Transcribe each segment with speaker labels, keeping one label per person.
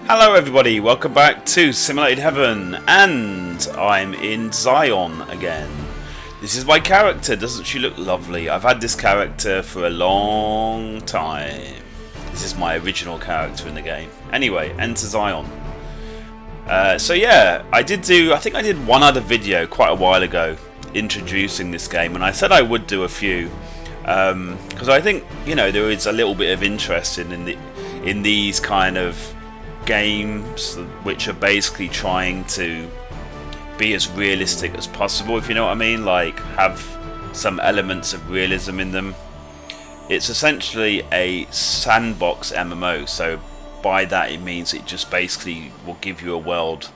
Speaker 1: Hello everybody, welcome back to Simulated Heaven, and I'm in Xsyon again. This is my character, doesn't she look lovely? I've had this character for a long time. This is my original character in the game. Anyway, enter Xsyon. So yeah, I think I did one other video quite a while ago introducing this game, and I said I would do a few because I think, you know, there is a little bit of interest in these kind of games which are basically trying to be as realistic as possible, if you know what I mean, like have some elements of realism in them. It's essentially a sandbox MMO, so by that it means it just basically will give you a world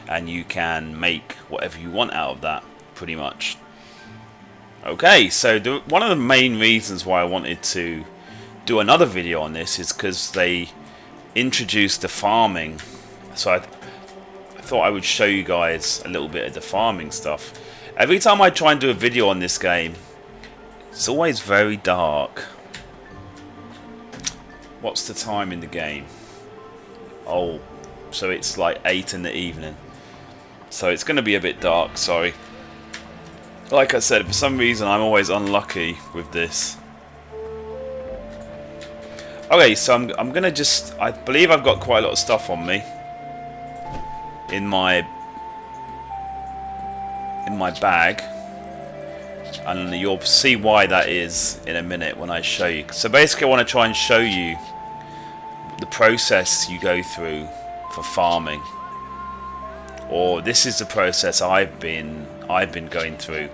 Speaker 1: and you can make whatever you want out of that, pretty much. Okay, so one of the main reasons why I wanted to do another video on this is because they introduced the farming, so I thought I would show you guys a little bit of the farming stuff. Every time I try and do a video on this game, it's always very dark. What's the time in the game? Oh, so it's like 8 in the evening, so it's going to be a bit dark, sorry. Like I said, for some reason I'm always unlucky with this. Okay, so I'm gonna just, I believe I've got quite a lot of stuff on me in my bag, and you'll see why that is in a minute when I show you. So basically I want to try and show you the process you go through for farming, or this is the process I've been going through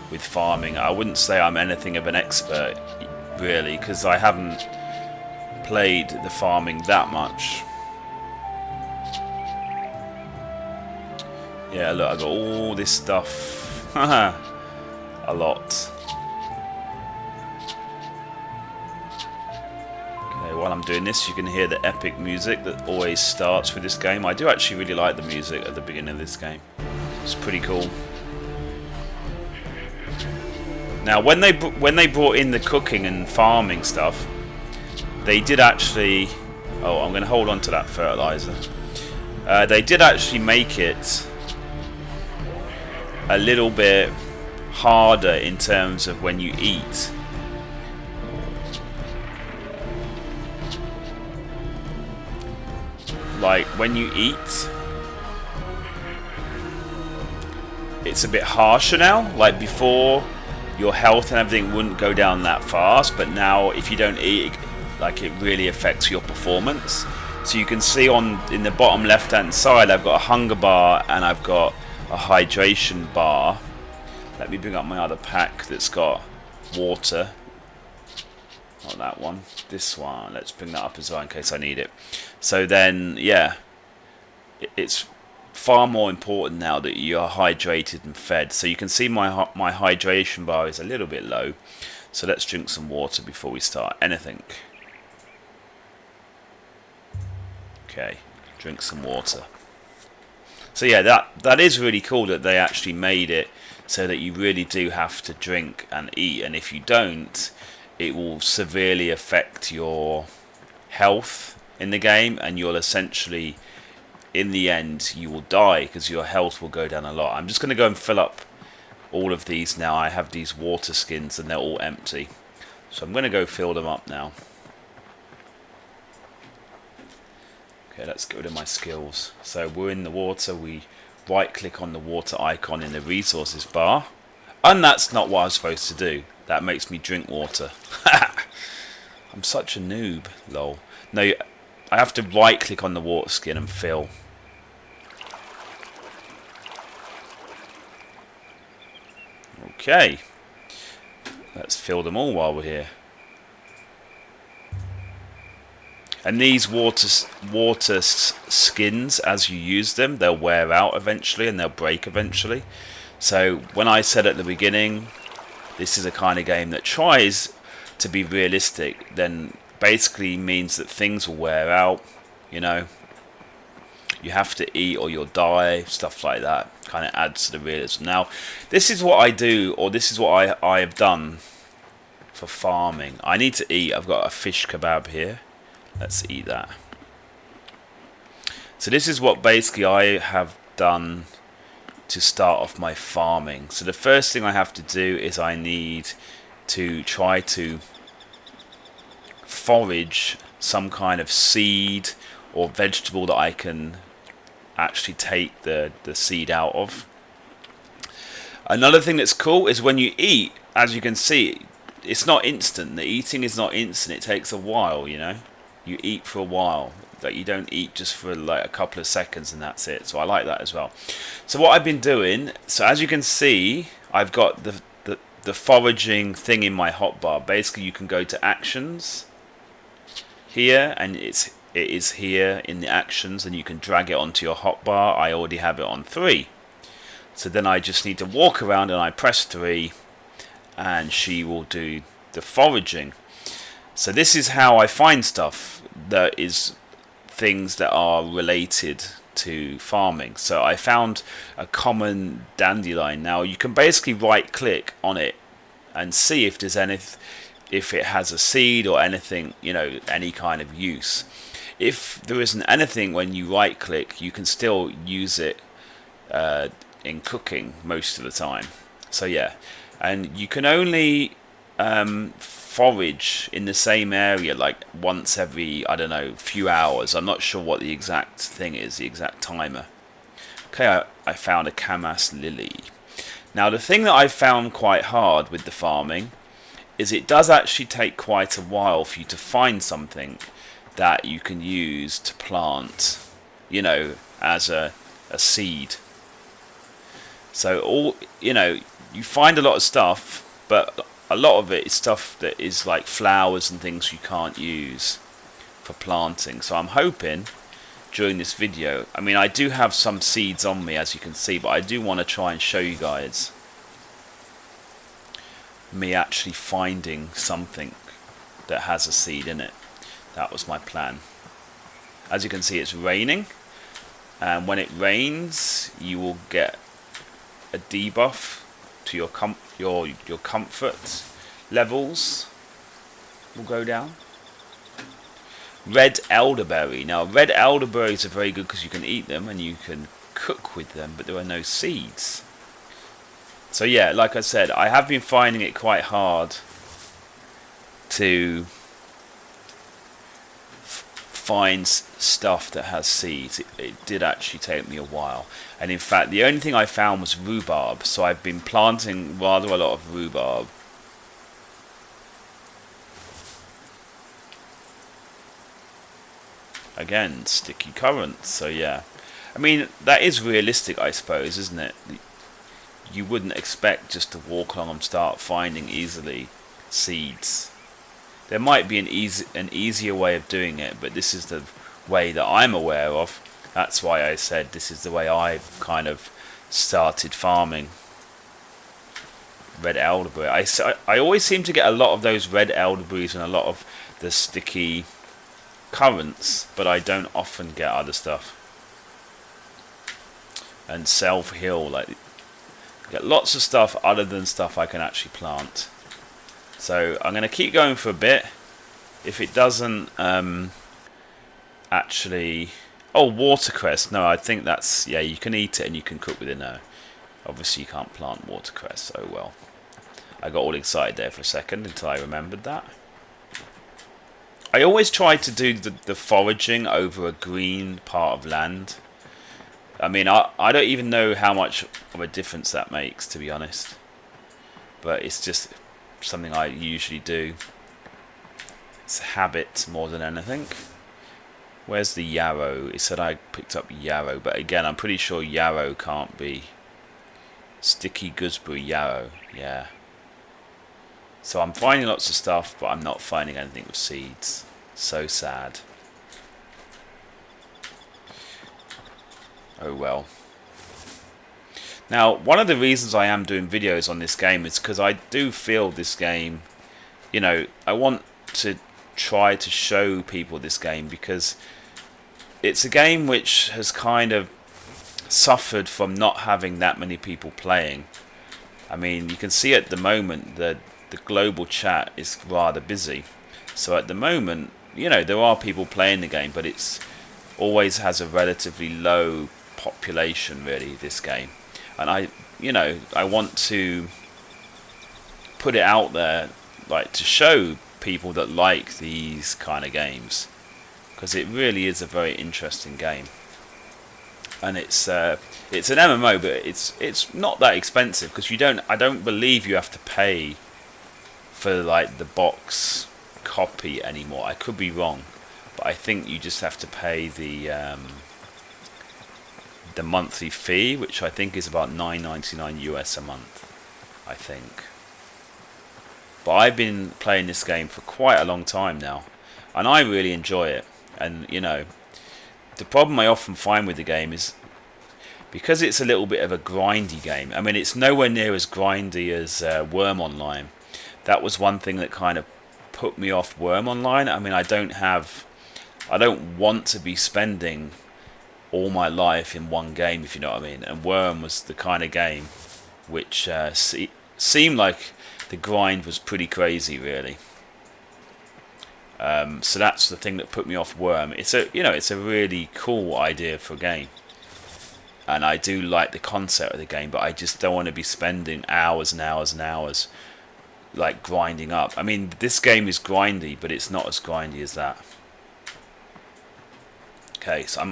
Speaker 1: with farming. I wouldn't say I'm anything of an expert really, because I haven't played the farming that much. Yeah, look, I got all this stuff. A lot. Okay, while I'm doing this, you can hear the epic music that always starts with this game. I do actually really like the music at the beginning of this game. It's pretty cool. Now, when they brought in the cooking and farming stuff, they did actually... Oh, I'm going to hold on to that fertilizer. They did actually make it a little bit harder in terms of when you eat. Like, when you eat, it's a bit harsher now. Like, before, your health and everything wouldn't go down that fast, but now if you don't eat, like, it really affects your performance. So you can see in the bottom left hand side, I've got a hunger bar and I've got a hydration bar. Let me bring up my other pack that's got water. Not that one, this one. Let's bring that up as well in case I need it. So then, yeah, it's far more important now that you're hydrated and fed. So you can see my hydration bar is a little bit low. So let's drink some water before we start anything. Okay, drink some water. So yeah, that is really cool that they actually made it so that you really do have to drink and eat, and if you don't, it will severely affect your health in the game, and you'll essentially, in the end, you will die because your health will go down a lot. I'm just going to go and fill up all of these now. I have these water skins and they're all empty, so I'm going to go fill them up now. Okay, let's get rid of my skills. So we're in the water, we right click on the water icon in the resources bar, and that's not what I was supposed to do. That makes me drink water. I'm such a noob, lol. No, I have to right click on the water skin and fill. Okay, let's fill them all while we're here. And these water skins, as you use them, they'll wear out eventually and they'll break eventually. So when I said at the beginning, this is a kind of game that tries to be realistic, then basically means that things will wear out, you know. You have to eat or you'll die, stuff like that. Kind of adds to the realism. Now, this is what I do, or this is what I have done for farming. I need to eat. I've got a fish kebab here. Let's eat that. So this is what basically I have done to start off my farming. So the first thing I have to do is I need to try to forage some kind of seed or vegetable that I can actually take the seed out of. Another thing that's cool is when you eat, as you can see, it's not instant. The eating is not instant. It takes a while, you know. You eat for a while. Like, you don't eat just for like a couple of seconds and that's it. So I like that as well. So what I've been doing, so as you can see, I've got the foraging thing in my hotbar. Basically, you can go to actions here, and it is here in the actions, and you can drag it onto your hotbar. I already have it on 3. So then I just need to walk around and I press 3 and she will do the foraging. So this is how I find stuff that is things that are related to farming. So I found a common dandelion. Now you can basically right click on it and see if there's if it has a seed or anything, you know, any kind of use. If there isn't anything when you right click, you can still use it in cooking most of the time. So yeah, and you can only forage in the same area like once every, I don't know, few hours. I'm not sure what the exact thing is, the exact timer. Okay, I found a camas lily. Now the thing that I found quite hard with the farming is it does actually take quite a while for you to find something that you can use to plant, you know, as a seed. So all, you know, you find a lot of stuff, but a lot of it is stuff that is like flowers and things you can't use for planting. So I'm hoping during this video, I mean, I do have some seeds on me, as you can see, but I do want to try and show you guys me actually finding something that has a seed in it. That was my plan. As you can see, it's raining, and when it rains you will get a debuff to your comfort levels will go down. Red elderberry. Now red elderberries are very good because you can eat them and you can cook with them, but there are no seeds. So yeah, like I said, I have been finding it quite hard to find stuff that has seeds. It did actually take me a while, and in fact the only thing I found was rhubarb, so I've been planting rather a lot of rhubarb. Again, sticky currants. So yeah, I mean, that is realistic, I suppose, isn't it? You wouldn't expect just to walk along and start finding easily seeds. There might be an easier way of doing it, but this is the way that I'm aware of. That's why I said this is the way I kind of started farming. Red elderberry. I always seem to get a lot of those red elderberries and a lot of the sticky currants, but I don't often get other stuff. And self-heal, like, get lots of stuff other than stuff I can actually plant. So I'm going to keep going for a bit. If it doesn't actually... Oh, watercress. No, I think that's... Yeah, you can eat it and you can cook with it now. Obviously you can't plant watercress. Oh well. I got all excited there for a second until I remembered that. I always try to do the foraging over a green part of land. I mean, I don't even know how much of a difference that makes, to be honest. But it's just something I usually do. It's a habit more than anything. Where's the yarrow? It said I picked up yarrow, but again, I'm pretty sure yarrow can't be. Sticky gooseberry yarrow, yeah. So I'm finding lots of stuff, but I'm not finding anything with seeds. So sad. Oh well. Now, one of the reasons I am doing videos on this game is because I do feel this game, you know, I want to try to show people this game because it's a game which has kind of suffered from not having that many people playing. I mean, you can see at the moment that the global chat is rather busy. So at the moment, you know, there are people playing the game, but it's always has a relatively low population, really, this game. And I want to put it out there, like, to show people that like these kind of games, because it really is a very interesting game. And it's an MMO, but it's not that expensive, because I don't believe you have to pay for like the box copy anymore. I could be wrong, but I think you just have to pay the monthly fee, which I think is about $9.99 US a month, I think. But I've been playing this game for quite a long time now, and I really enjoy it. And the problem I often find with the game is, because it's a little bit of a grindy game. I mean, it's nowhere near as grindy as Worm Online. That was one thing that kind of put me off Worm Online. I mean, I don't want to be spending all my life in one game, if you know what I mean. And Worm was the kind of game which seemed like the grind was pretty crazy, really. So that's the thing that put me off Worm. It's a really cool idea for a game, and I do like the concept of the game, but I just don't want to be spending hours and hours and hours like grinding up. I mean, this game is grindy, but it's not as grindy as that. Okay, so I'm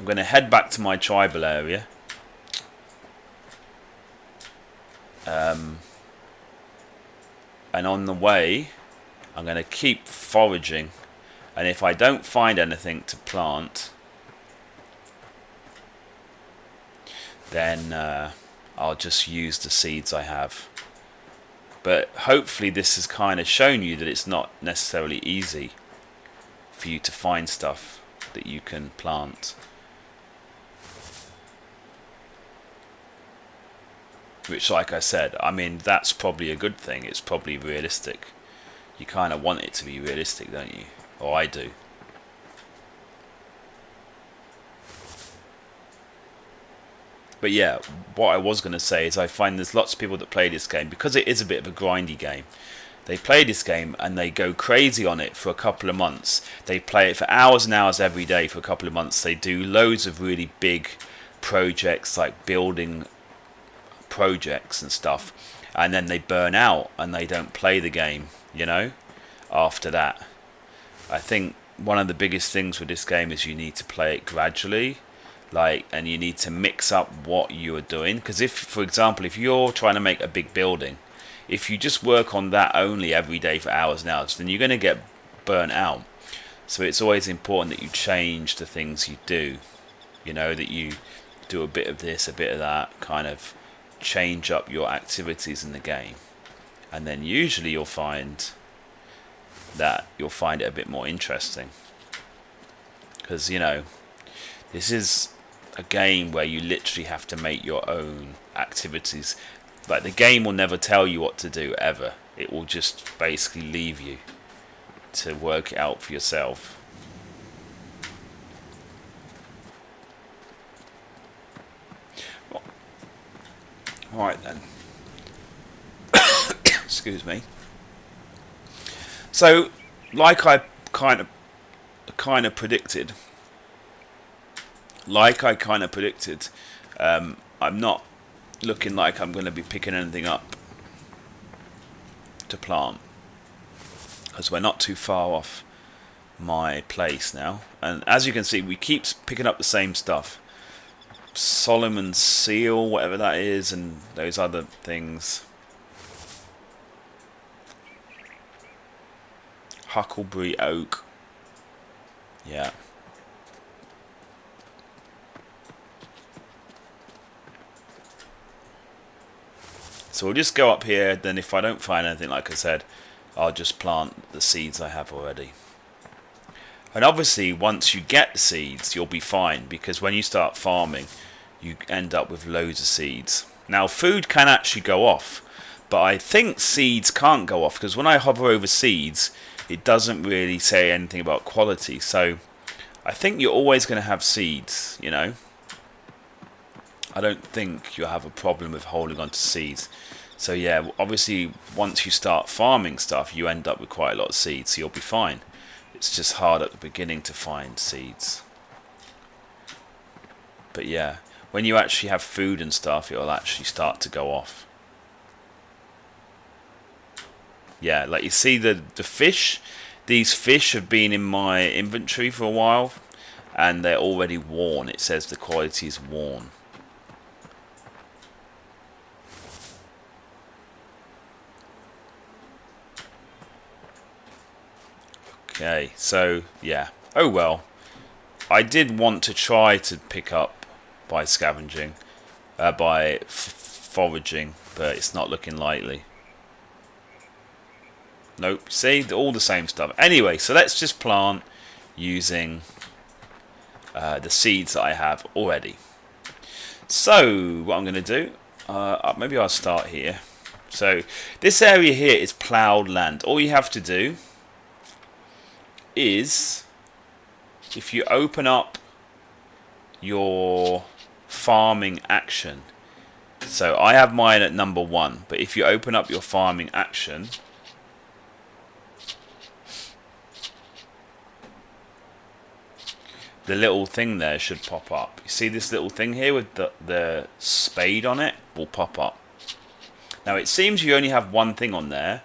Speaker 1: going to head back to my tribal area. And on the way, I'm going to keep foraging, and if I don't find anything to plant, then I'll just use the seeds I have. But hopefully this has kind of shown you that it's not necessarily easy for you to find stuff that you can plant. Which, like I said, I mean, that's probably a good thing. It's probably realistic. You kind of want it to be realistic, don't you? Or I do. But yeah, what I was going to say is I find there's lots of people that play this game, because it is a bit of a grindy game. They play this game and they go crazy on it for a couple of months. They play it for hours and hours every day for a couple of months. They do loads of really big projects, like building projects and stuff, and then they burn out and they don't play the game, after that. I think one of the biggest things with this game is you need to play it gradually, and you need to mix up what you are doing. Because if, for example, if you're trying to make a big building, if you just work on that only every day for hours and hours, then you're going to get burnt out. So it's always important that you change the things you do, that you do a bit of this, a bit of that, kind of change up your activities in the game, and then usually you'll find it a bit more interesting, because this is a game where you literally have to make your own activities. Like, the game will never tell you what to do ever. It will just basically leave you to work it out for yourself. Alright then. Excuse me. So, like I kind of predicted, I'm not looking like I'm going to be picking anything up to plant, because we're not too far off my place now. And as you can see, we keep picking up the same stuff. Solomon's seal, whatever that is, and those other things. Huckleberry oak. Yeah. So we'll just go up here, then if I don't find anything, like I said, I'll just plant the seeds I have already. And obviously, once you get the seeds, you'll be fine, because when you start farming, you end up with loads of seeds. Now, food can actually go off, but I think seeds can't go off, because when I hover over seeds, it doesn't really say anything about quality. So I think you're always going to have seeds, I don't think you'll have a problem with holding on to seeds. So yeah, obviously once you start farming stuff, you end up with quite a lot of seeds, so you'll be fine. It's just hard at the beginning to find seeds. But yeah, when you actually have food and stuff, it'll actually start to go off. Yeah, like you see the fish. These fish have been in my inventory for a while, and they're already worn. It says the quality is worn. Okay, so yeah. Oh well. I did want to try to pick up by scavenging, by foraging, but it's not looking likely. Nope, see, all the same stuff. Anyway, so let's just plant using the seeds that I have already. So, what I'm going to do, maybe I'll start here. So, this area here is ploughed land. All you have to do is, if you open up your farming action, so I have mine at number 1, but if you open up your farming action, the little thing there should pop up. You see this little thing here with the spade on it will pop up. Now it seems you only have one thing on there,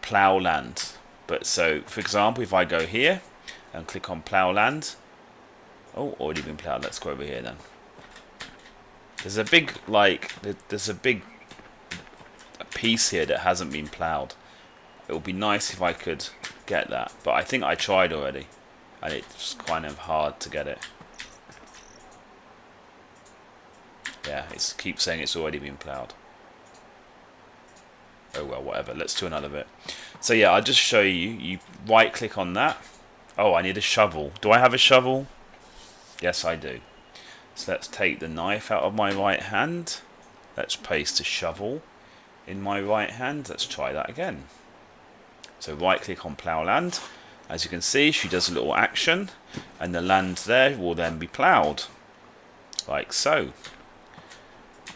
Speaker 1: plough land. But so, for example, if I go here and click on plough land, oh, already been ploughed. Let's go over here then. There's a big piece here that hasn't been ploughed. It would be nice if I could get that, but I think I tried already, and it's kind of hard to get it. Yeah, it keeps saying it's already been ploughed. Oh well, whatever. Let's do another bit. So yeah, I'll just show you. You right click on that. Oh, I need a shovel. Do I have a shovel? Yes, I do. So let's take the knife out of my right hand. Let's place the shovel in my right hand. Let's try that again. So right click on plough land. As you can see, she does a little action, and the land there will then be ploughed, like so.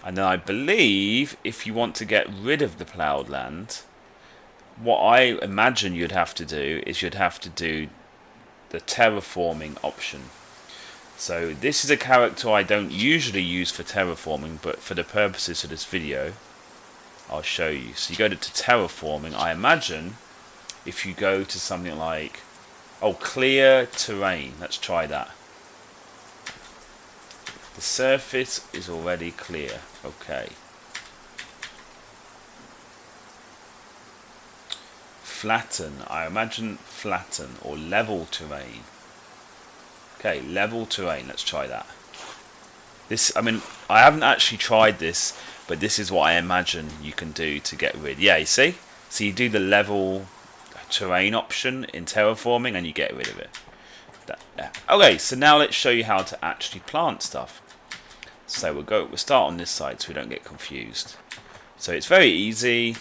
Speaker 1: And then I believe if you want to get rid of the ploughed land, what I imagine you'd have to do is you'd have to do the terraforming option. So this is a character I don't usually use for terraforming, but for the purposes of this video, I'll show you. So you go to terraforming. I imagine if you go to something like, oh, clear terrain. Let's try that. The surface is already clear. Okay. Flatten. I imagine flatten or level terrain. Okay, level terrain. Let's try that. This, I mean, I haven't actually tried this, but this is what I imagine you can do to get rid. Yeah, you see? So you do the level terrain option in terraforming and you get rid of it. Okay, so now let's show you how to actually plant stuff. So we'll start on this side so we don't get confused. So it's very easy.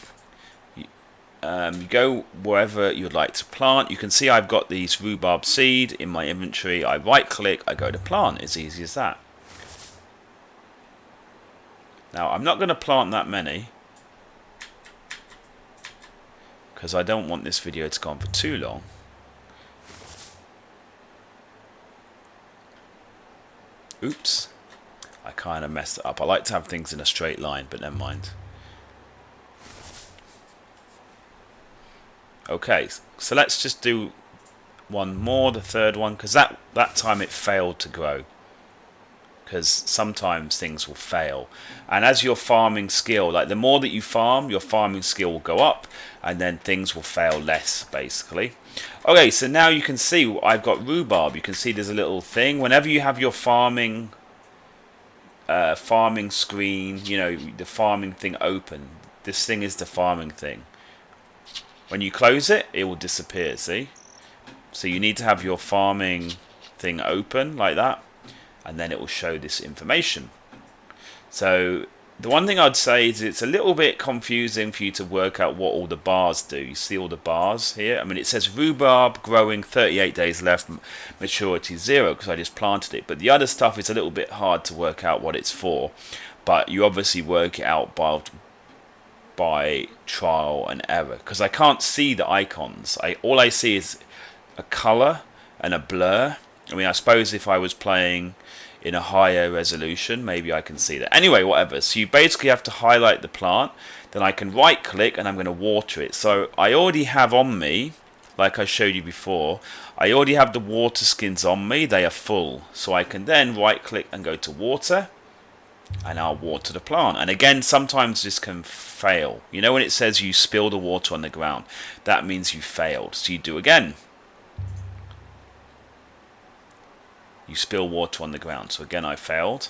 Speaker 1: You go wherever you'd like to plant. You can see I've got these rhubarb seed in my inventory. I right click, I go to plant. It's easy as that. Now I'm not going to plant that many, because I don't want this video to go on for too long. Oops, I kind of messed it up. I like to have things in a straight line, but never mind. Okay, so let's just do one more, the third one, because that time it failed to grow. Because sometimes things will fail, and as your farming skill, like the more that you farm, your farming skill will go up, and then things will fail less, basically. Okay, so now you can see I've got rhubarb. You can see there's a little thing whenever you have your farming screen, you know, the farming thing open. This thing is the farming thing. When you close it, it will disappear. See? So you need to have your farming thing open like that, and then it will show this information. So the one thing I'd say is it's a little bit confusing for you to work out what all the bars do. You see all the bars here? I mean, it says rhubarb growing 38 days left, maturity 0, because I just planted it. But the other stuff is a little bit hard to work out what it's for. But you obviously work it out by trial and error, because I can't see the icons. All I see is a color and a blur. I mean, I suppose if I was playing in a higher resolution, maybe I can see that. Anyway, whatever. So you basically have to highlight the plant. Then I can right click and I'm going to water it. So I already have on me, like I showed you before, I already have the water skins on me. They are full. So I can then right click and go to water. And I'll water the plant. And again, sometimes this can fail. You know when it says you spill the water on the ground, that means you failed. So you do again. You spill water on the ground. So again, I failed.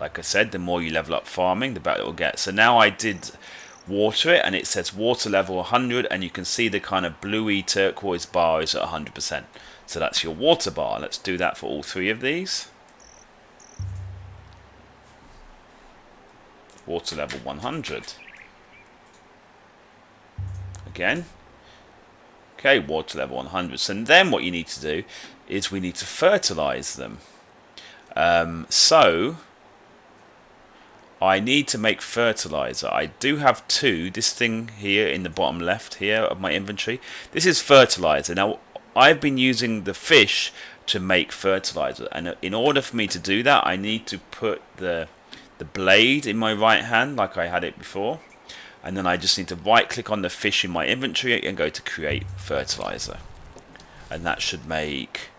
Speaker 1: Like I said, the more you level up farming, the better it will get. So now I did water it, and it says water level 100, and you can see the kind of bluey turquoise bar is at 100%. So that's your water bar. Let's do that for all 3 of these. Water level 100. Again. Okay, water level 100. So then what you need to do is we need to fertilize them. So I need to make fertilizer. I do have 2. This thing here in the bottom left here of my inventory. This is fertilizer. Now I've been using the fish to make fertilizer, and in order for me to do that, I need to put the blade in my right hand like I had it before, and then I just need to right click on the fish in my inventory and go to create fertilizer, and that should make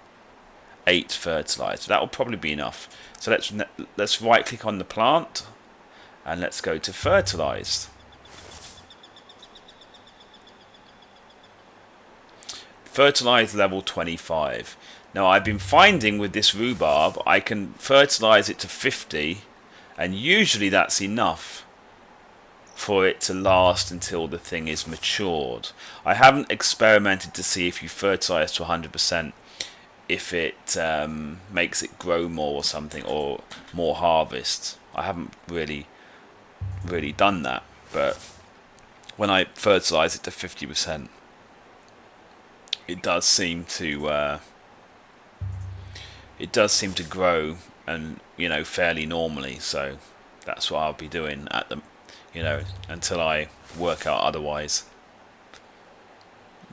Speaker 1: 8 fertilizer. That will probably be enough. So let's right click on the plant and let's go to fertilize. Fertilize level 25. Now I've been finding with this rhubarb I can fertilize it to 50, and usually that's enough for it to last until the thing is matured. I haven't experimented to see if you fertilize to 100% if it makes it grow more or something, or more harvest. I haven't really done that, but when I fertilize it to 50%, it does seem to grow, and fairly normally. So that's what I'll be doing at the until I work out otherwise.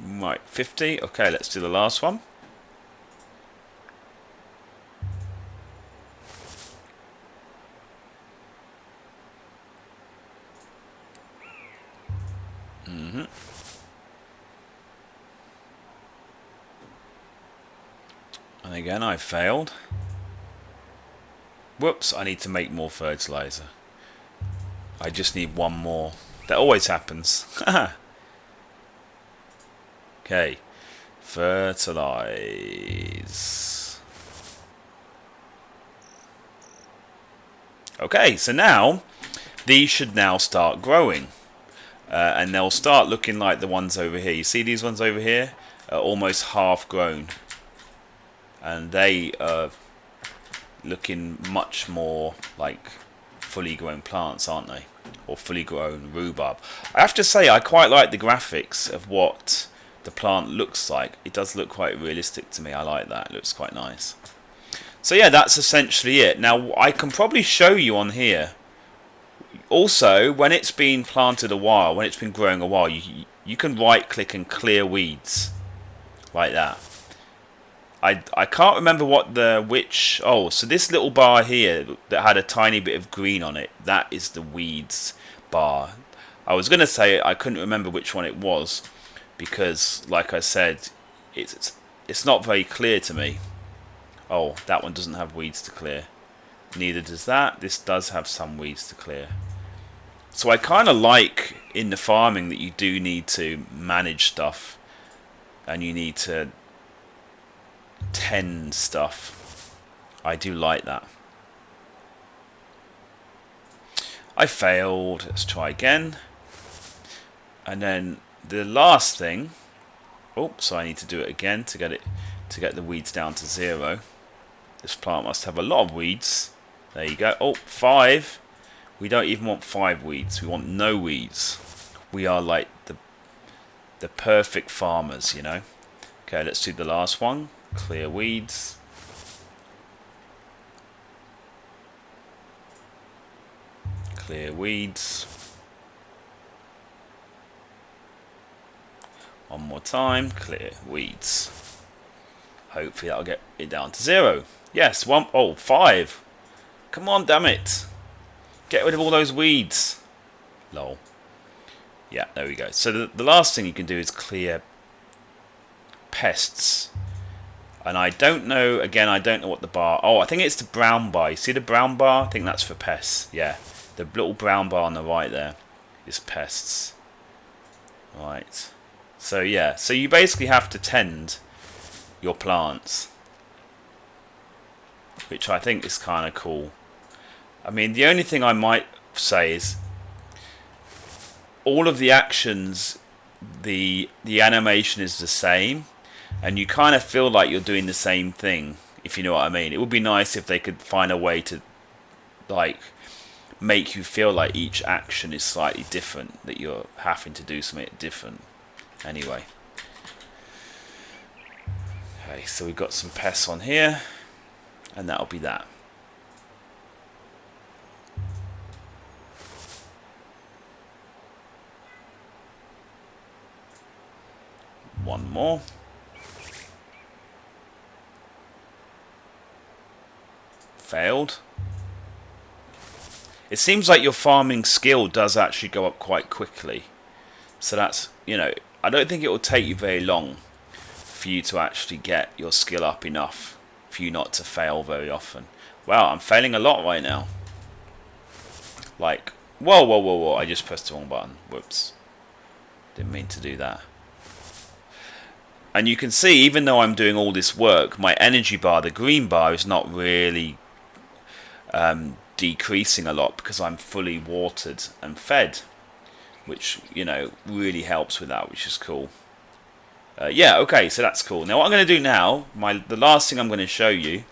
Speaker 1: Right, 50. Okay, let's do the last one. And again I failed. Whoops, I need to make more fertilizer. I just need 1 more. That always happens. Okay. Fertilize. Okay, so now these should now start growing. And they'll start looking like the ones over here. You see these ones over here are almost half grown. And they are looking much more like fully grown plants, aren't they? Or fully grown rhubarb. I have to say I quite like the graphics of what the plant looks like. It does look quite realistic to me. I like that. It looks quite nice. So yeah, that's essentially it. Now I can probably show you on here. Also, when it's been planted a while, when it's been growing a while, you can right click and clear weeds like that. I can't remember which. Oh, so this little bar here that had a tiny bit of green on it, that is the weeds bar. I was going to say I couldn't remember which one it was, because like I said, it's not very clear to me. Oh, that one doesn't have weeds to clear. Neither does that. This does have some weeds to clear. So I kind of like in the farming that you do need to manage stuff, and you need to tend stuff. I do like that. I failed. Let's try again. And then the last thing. Oops, I need to do it again to get the weeds down to 0. This plant must have a lot of weeds. There you go. Oh, 5. We don't even want 5 weeds. We want no weeds. We are like the perfect farmers, Okay, let's do the last one. Clear weeds. Clear weeds. One more time. Clear weeds. Hopefully that'll get it down to 0. Yes, 1. Oh, 5. Come on, damn it. Get rid of all those weeds. Lol. Yeah, there we go. So the last thing you can do is clear pests. And I don't know, again, I don't know what the bar... Oh, I think it's the brown bar. You see the brown bar? I think that's for pests. Yeah, the little brown bar on the right there is pests. Right. So, yeah. So you basically have to tend your plants, which I think is kind of cool. I mean, the only thing I might say is all of the actions, the animation is the same, and you kind of feel like you're doing the same thing, if you know what I mean. It would be nice if they could find a way to like make you feel like each action is slightly different, that you're having to do something different. Anyway. Okay, so we've got some pests on here, and that'll be that. One more. Failed. It seems like your farming skill does actually go up quite quickly. So that's, you know, I don't think it will take you very long for you to actually get your skill up enough for you not to fail very often. Wow, I'm failing a lot right now. Like, whoa, whoa, whoa, whoa, I just pressed the wrong button. Whoops. Didn't mean to do that. And you can see, even though I'm doing all this work, my energy bar, the green bar, is not really decreasing a lot because I'm fully watered and fed, which, you know, really helps with that, which is cool. Yeah, okay, so that's cool. Now what I'm going to do now, the last thing I'm going to show you,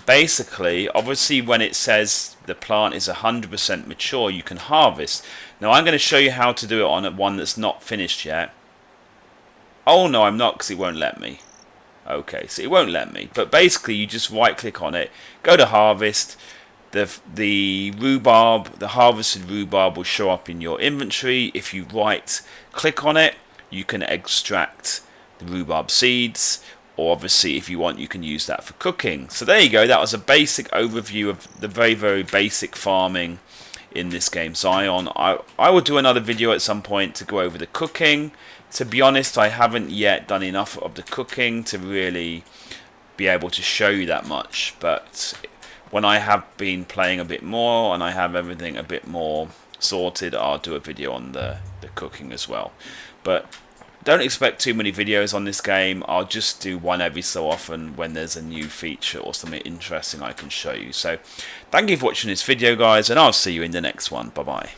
Speaker 1: basically, obviously when it says the plant is 100% mature, you can harvest. Now I'm going to show you how to do it on one that's not finished yet. Oh no, I'm not, because it won't let me. Okay, so it won't let me. But basically, you just right click on it, go to harvest. The rhubarb, the harvested rhubarb will show up in your inventory. If you right click on it, you can extract the rhubarb seeds, or obviously if you want you can use that for cooking. So there you go, that was a basic overview of the very, very basic farming in this game, Xsyon. I will do another video at some point to go over the cooking. To be honest, I haven't yet done enough of the cooking to really be able to show you that much, but when I have been playing a bit more and I have everything a bit more sorted, I'll do a video on the cooking as well. But don't expect too many videos on this game. I'll just do one every so often when there's a new feature or something interesting I can show you. So thank you for watching this video, guys, and I'll see you in the next one. Bye bye.